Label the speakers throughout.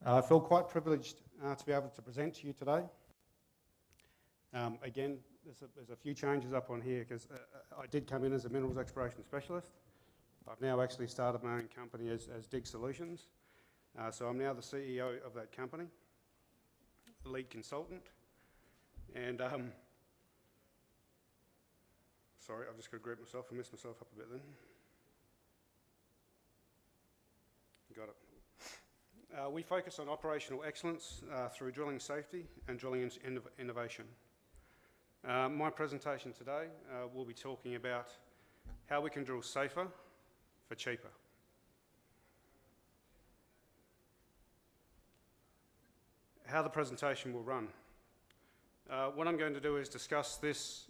Speaker 1: I feel quite privileged to be able to present to you today. Again, there's a few changes up on here because I did come in as a minerals exploration specialist. I've now actually started my own company as Dig Solutions. So I'm now the CEO of that company, the lead consultant. And sorry, I've just got to group myself. I messed myself up a bit then. Got it. We focus on operational excellence through drilling safety and drilling innovation. My presentation today will be talking about how we can drill safer for cheaper. How the presentation will run. What I'm going to do is discuss this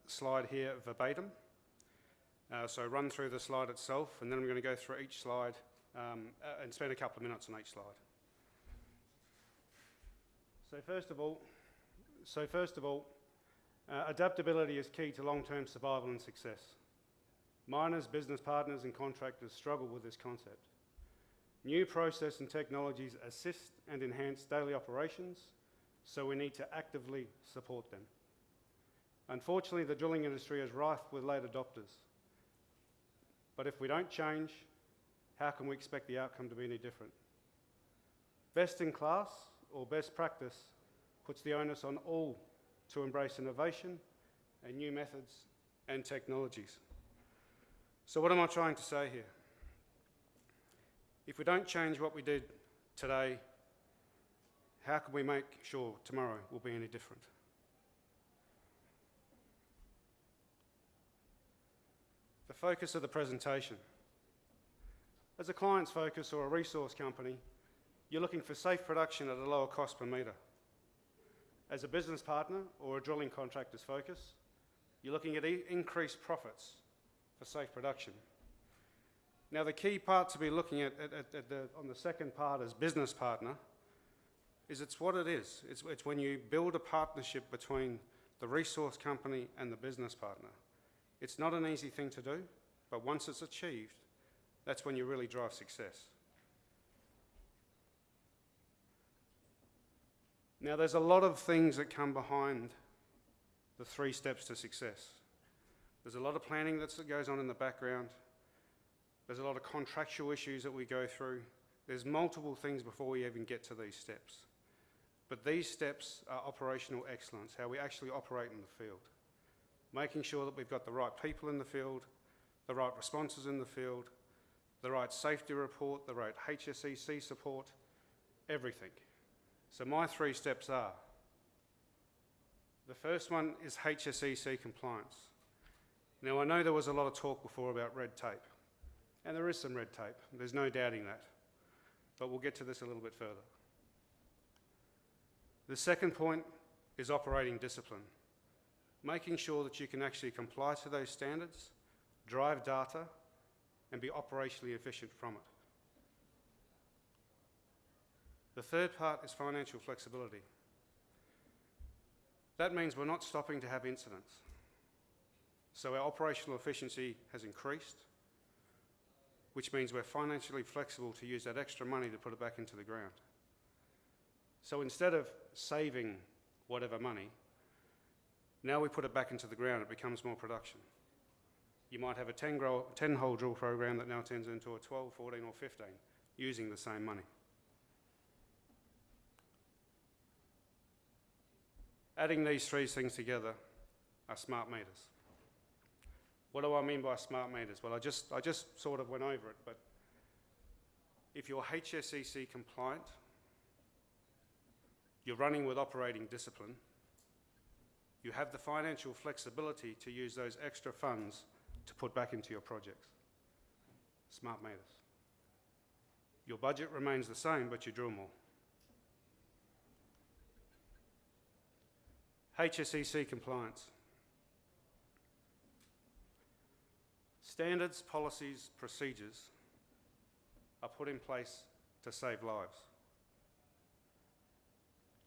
Speaker 1: slide here verbatim. So run through the slide itself, and then I'm going to go through each slide and spend a couple of minutes on each slide. So first of all, adaptability is key to long-term survival and success. Miners, business partners and contractors struggle with this concept. New process and technologies assist and enhance daily operations, so we need to actively support them. Unfortunately, the drilling industry is rife with late adopters. But if we don't change, how can we expect the outcome to be any different? Best in class or best practice puts the onus on all to embrace innovation and new methods and technologies. So what am I trying to say here? If we don't change what we did today, how can we make sure tomorrow will be any different? The focus of the presentation. As a client's focus or a resource company, you're looking for safe production at a lower cost per metre. As a business partner or a drilling contractor's focus, you're looking at increased profits for safe production. Now the key part to be looking at on the second part as business partner is it's what it is. It's when you build a partnership between the resource company and the business partner. It's not an easy thing to do, but once it's achieved, that's when you really drive success. Now there's a lot of things that come behind the 3 steps to success. There's a lot of planning that goes on in the background. There's a lot of contractual issues that we go through. There's multiple things before we even get to these steps. But these steps are operational excellence, how we actually operate in the field. Making sure that we've got the right people in the field, the right responses in the field, the right safety report, the right HSEC support, everything. So my 3 steps are, the first one is HSEC compliance. Now I know there was a lot of talk before about red tape, and there is some red tape, there's no doubting that, but we'll get to this a little bit further. The second point is operating discipline, making sure that you can actually comply to those standards, drive data, and be operationally efficient from it. The third part is financial flexibility. That means we're not stopping to have incidents. So our operational efficiency has increased, which means we're financially flexible to use that extra money to put it back into the ground. So instead of saving whatever money, now we put it back into the ground, it becomes more production. You might have a 10-hole drill program that now turns into a 12, 14 or 15 using the same money. Adding these 3 things together are smart meters. What do I mean by smart meters? Well, I just sort of went over it, but if you're HSEC compliant, you're running with operating discipline, you have the financial flexibility to use those extra funds to put back into your projects. Smart meters. Your budget remains the same, but you drill more. HSEC compliance. Standards, policies, procedures are put in place to save lives,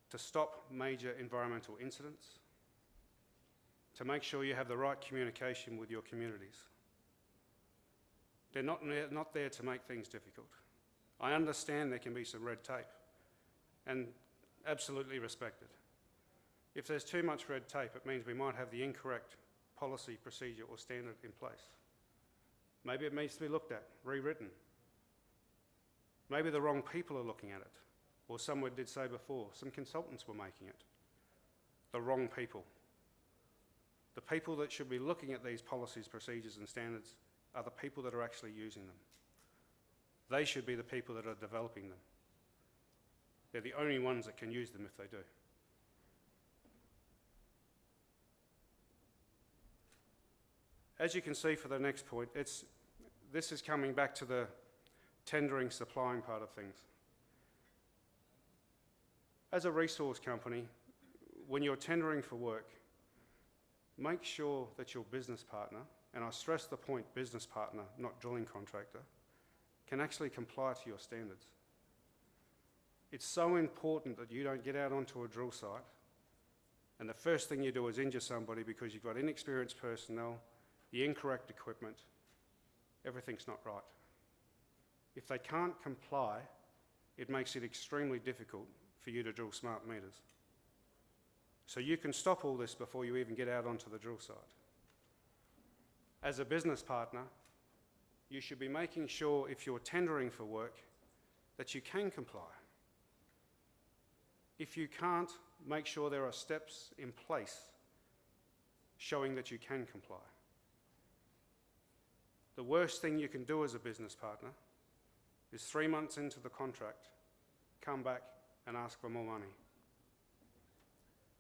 Speaker 1: to stop major environmental incidents, to make sure you have the right communication with your communities. They're not there to make things difficult. I understand there can be some red tape, and absolutely respect it. If there's too much red tape, it means we might have the incorrect policy, procedure or standard in place. Maybe it needs to be looked at, rewritten. Maybe the wrong people are looking at it. Or someone did say before, some consultants were making it. The wrong people. The people that should be looking at these policies, procedures and standards are the people that are actually using them. They should be the people that are developing them. They're the only ones that can use them if they do. As you can see for the next point, this is coming back to the tendering, supplying part of things. As a resource company, when you're tendering for work, make sure that your business partner, and I stress the point business partner, not drilling contractor, can actually comply to your standards. It's so important that you don't get out onto a drill site and the first thing you do is injure somebody because you've got inexperienced personnel, the incorrect equipment, everything's not right. If they can't comply, it makes it extremely difficult for you to drill smart meters. So you can stop all this before you even get out onto the drill site. As a business partner, you should be making sure if you're tendering for work that you can comply. If you can't, make sure there are steps in place showing that you can comply. The worst thing you can do as a business partner is 3 months into the contract, come back and ask for more money.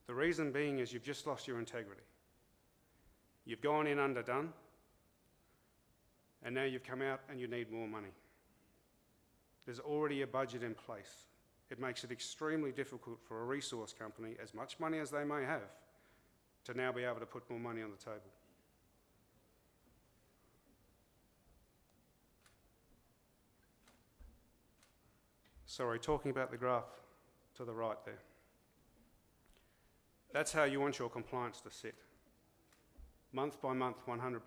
Speaker 1: The reason being is you've just lost your integrity. You've gone in underdone, and now you've come out and you need more money. There's already a budget in place. It makes it extremely difficult for a resource company, as much money as they may have, to now be able to put more money on the table. Sorry, talking about the graph to the right there. That's how you want your compliance to sit. Month by month, 100%.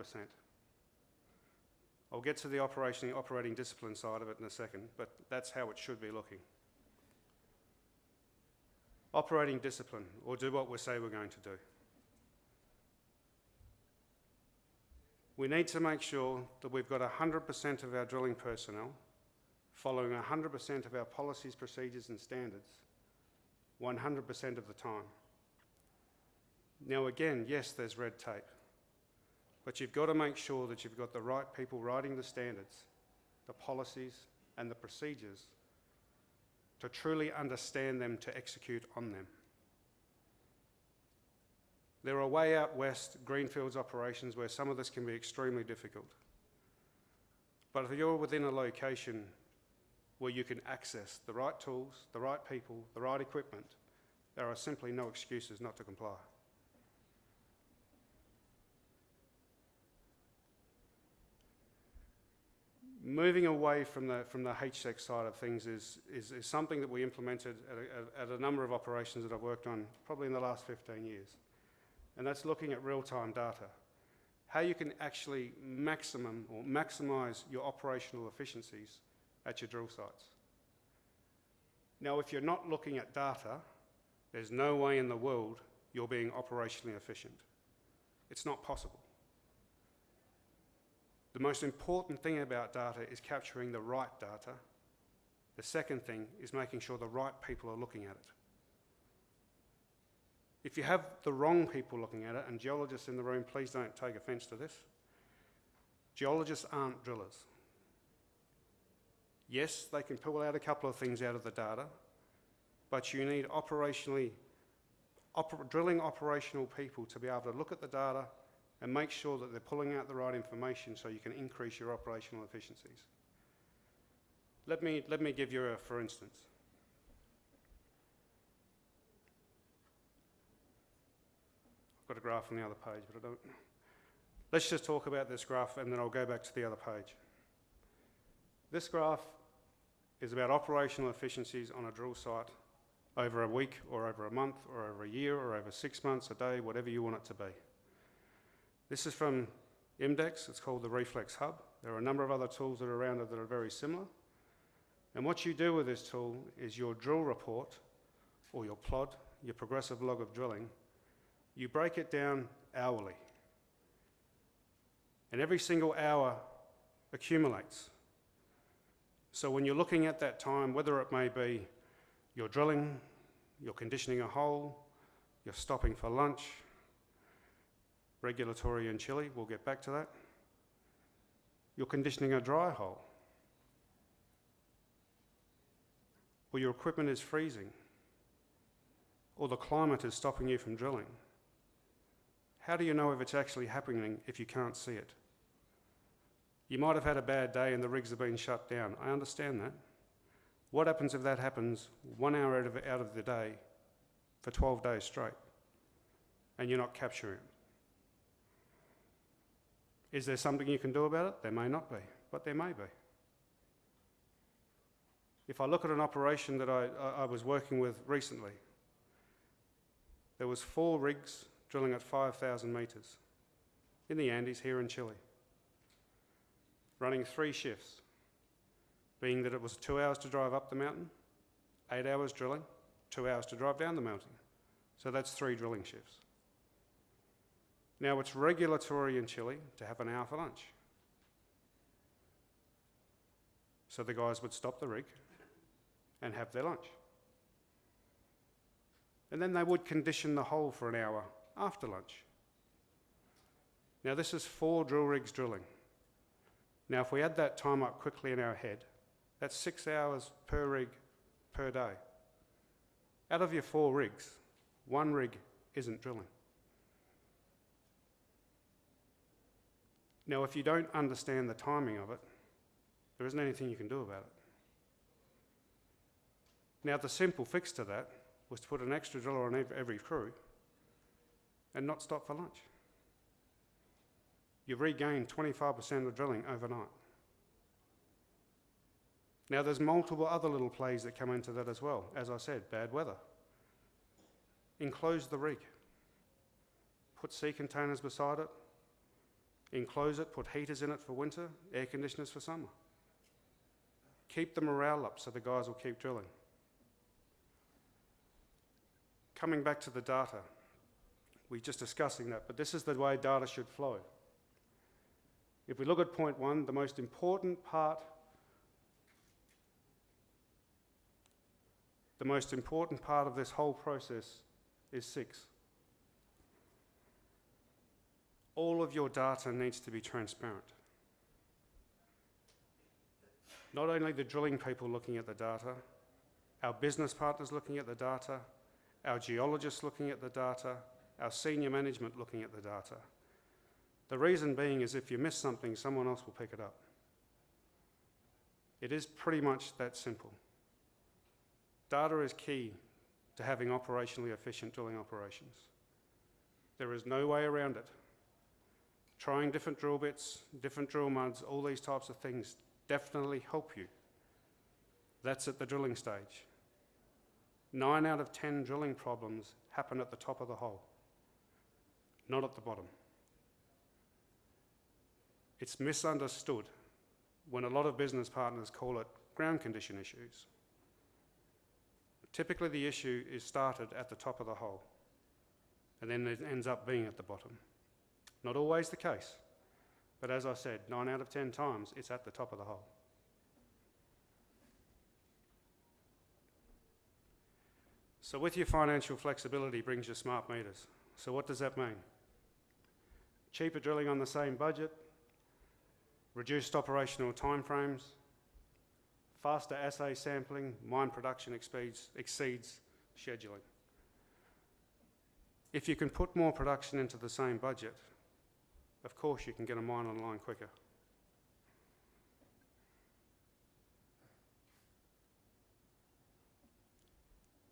Speaker 1: I'll get to the operating discipline side of it in a second, but that's how it should be looking. Operating discipline, or do what we say we're going to do. We need to make sure that we've got 100% of our drilling personnel following 100% of our policies, procedures and standards 100% of the time. Now again, yes, there's red tape, but you've got to make sure that you've got the right people writing the standards, the policies and the procedures to truly understand them, to execute on them. There are way out west greenfields operations where some of this can be extremely difficult. But if you're within a location where you can access the right tools, the right people, the right equipment, there are simply no excuses not to comply. Moving away from the HSEC side of things is something that we implemented at a number of operations that I've worked on probably in the last 15 years. And that's looking at real-time data. How you can actually maximize your operational efficiencies at your drill sites. Now, if you're not looking at data, there's no way in the world you're being operationally efficient. It's not possible. The most important thing about data is capturing the right data. The second thing is making sure the right people are looking at it. If you have the wrong people looking at it, and geologists in the room, please don't take offence to this, geologists aren't drillers. Yes, they can pull out a couple of things out of the data, but you need drilling operational people to be able to look at the data and make sure that they're pulling out the right information so you can increase your operational efficiencies. Let me give you a for instance. I've got a graph on the other page, but I don't. Let's just talk about this graph and then I'll go back to the other page. This graph is about operational efficiencies on a drill site over a week or over a month or over a year or over 6 months, a day, whatever you want it to be. This is from IMDEX, it's called the Reflex Hub. There are a number of other tools that are around it that are very similar. And what you do with this tool is your drill report, or your plod, your progressive log of drilling, you break it down hourly. And every single hour accumulates. So when you're looking at that time, whether it may be you're drilling, you're conditioning a hole, you're stopping for lunch, regulatory and chilly, we'll get back to that. You're conditioning a dry hole, or your equipment is freezing, or the climate is stopping you from drilling. How do you know if it's actually happening if you can't see it? You might have had a bad day and the rigs have been shut down. I understand that. What happens if that happens 1 hour out of the day for 12 days straight and you're not capturing it? Is there something you can do about it? There may not be, but there may be. If I look at an operation that I was working with recently, there was 4 rigs drilling at 5,000 metres in the Andes here in Chile, running 3 shifts, being that it was 2 hours to drive up the mountain, 8 hours drilling, 2 hours to drive down the mountain. So that's 3 drilling shifts. Now it's regulatory in Chile to have an hour for lunch. So the guys would stop the rig and have their lunch. And then they would condition the hole for an hour after lunch. Now this is 4 drill rigs drilling. Now if we add that time up quickly in our head, that's 6 hours per rig per day. Out of your 4 rigs, 1 rig isn't drilling. Now if you don't understand the timing of it, there isn't anything you can do about it. Now the simple fix to that was to put an extra driller on every crew and not stop for lunch. You've regained 25% of drilling overnight. Now there's multiple other little plays that come into that as well. As I said, bad weather. Enclose the rig. Put sea containers beside it. Enclose it, put heaters in it for winter, air conditioners for summer. Keep the morale up so the guys will keep drilling. Coming back to the data, we're just discussing that, but this is the way data should flow. If we look at point 1, the most important part of this whole process is 6. All of your data needs to be transparent. Not only the drilling people looking at the data, our business partners looking at the data, our geologists looking at the data, our senior management looking at the data. The reason being is if you miss something, someone else will pick it up. It is pretty much that simple. Data is key to having operationally efficient drilling operations. There is no way around it. Trying different drill bits, different drill muds, all these types of things definitely help you. That's at the drilling stage. 9 out of 10 drilling problems happen at the top of the hole, not at the bottom. It's misunderstood when a lot of business partners call it ground condition issues. Typically the issue is started at the top of the hole and then it ends up being at the bottom. Not always the case, but as I said, 9 out of 10 times it's at the top of the hole. So with your financial flexibility brings your smart meters. So what does that mean? Cheaper drilling on the same budget, reduced operational timeframes, faster assay sampling, mine production exceeds scheduling. If you can put more production into the same budget, of course you can get a mine online quicker.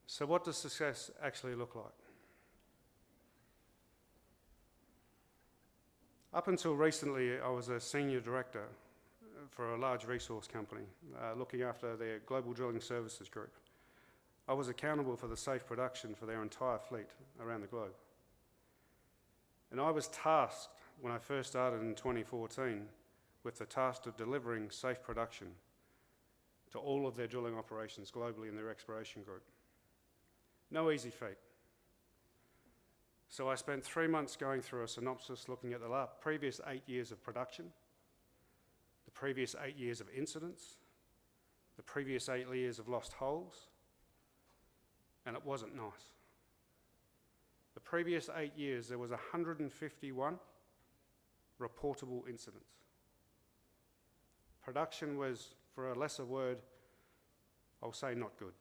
Speaker 1: So what does success actually look like? Up until recently, I was a senior director for a large resource company, looking after their global drilling services group. I was accountable for the safe production for their entire fleet around the globe. And I was tasked, when I first started in 2014, with the task of delivering safe production to all of their drilling operations globally in their exploration group. No easy feat. So I spent 3 months going through a synopsis looking at the previous 8 years of production, the previous 8 years of incidents, the previous 8 years of lost holes, and it wasn't nice. The previous 8 years, there was 151 reportable incidents. Production was, for a lesser word, I'll say not good.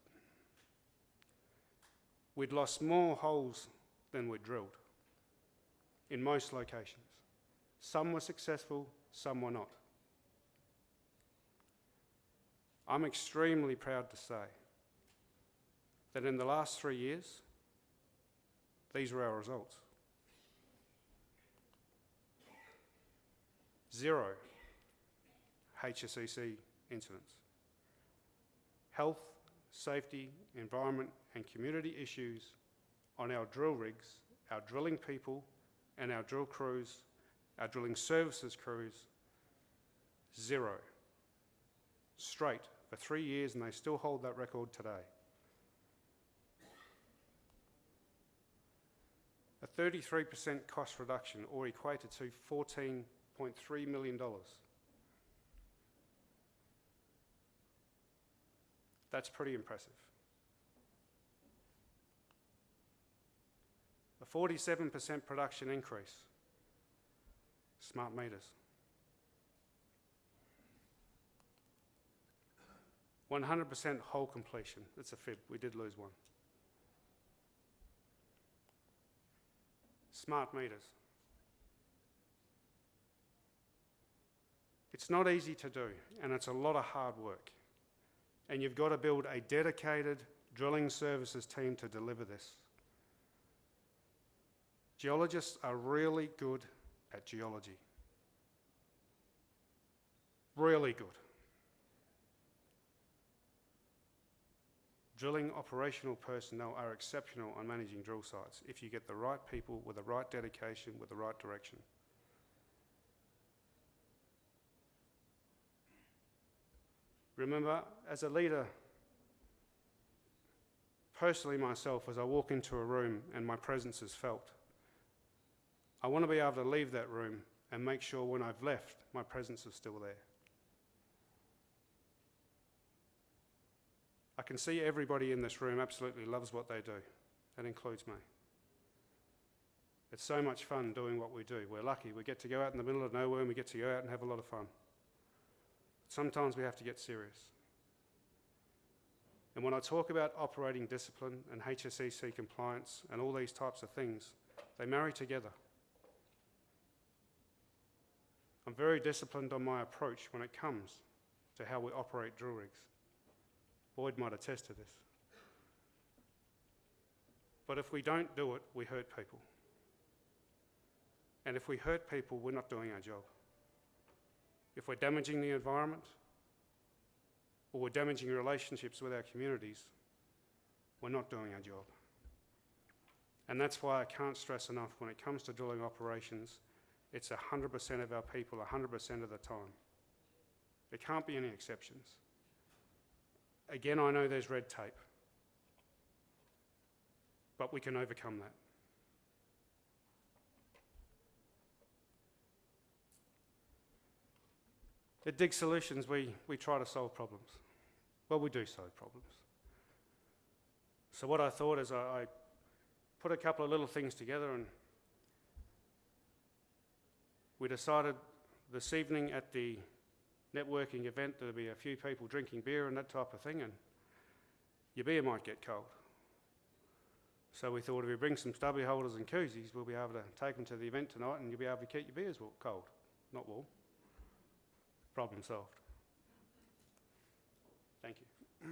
Speaker 1: We'd lost more holes than we'd drilled in most locations. Some were successful, some were not. I'm extremely proud to say that in the last 3 years, these were our results. 0 HSEC incidents. Health, safety, environment, and community issues on our drill rigs, our drilling people, and our drill crews, our drilling services crews, 0. Straight for 3 years, and they still hold that record today. A 33% cost reduction, or equated to $14.3 million. That's pretty impressive. A 47% production increase. Smart meters. 100% hole completion. That's a fib. We did lose one. Smart meters. It's not easy to do, and it's a lot of hard work. And you've got to build a dedicated drilling services team to deliver this. Geologists are really good at geology. Really good. Drilling operational personnel are exceptional on managing drill sites if you get the right people with the right dedication, with the right direction. Remember, as a leader, personally myself, as I walk into a room and my presence is felt, I want to be able to leave that room and make sure when I've left, my presence is still there. I can see everybody in this room absolutely loves what they do. That includes me. It's so much fun doing what we do. We're lucky. We get to go out in the middle of nowhere and we get to go out and have a lot of fun. But sometimes we have to get serious. And when I talk about operating discipline and HSEC compliance and all these types of things, they marry together. I'm very disciplined on my approach when it comes to how we operate drill rigs. Boyd might attest to this. But if we don't do it, we hurt people. And if we hurt people, we're not doing our job. If we're damaging the environment, or we're damaging relationships with our communities, we're not doing our job. And that's why I can't stress enough, when it comes to drilling operations, it's 100% of our people, 100% of the time. There can't be any exceptions. Again, I know there's red tape, but we can overcome that. At Dig Solutions, we try to solve problems. Well, we do solve problems. So what I thought is I put a couple of little things together, and we decided this evening at the networking event there'll be a few people drinking beer and that type of thing, and your beer might get cold. So we thought if we bring some stubby holders and koozies, we'll be able to take them to the event tonight and you'll be able to keep your beers cold, not warm. Problem solved. Thank you.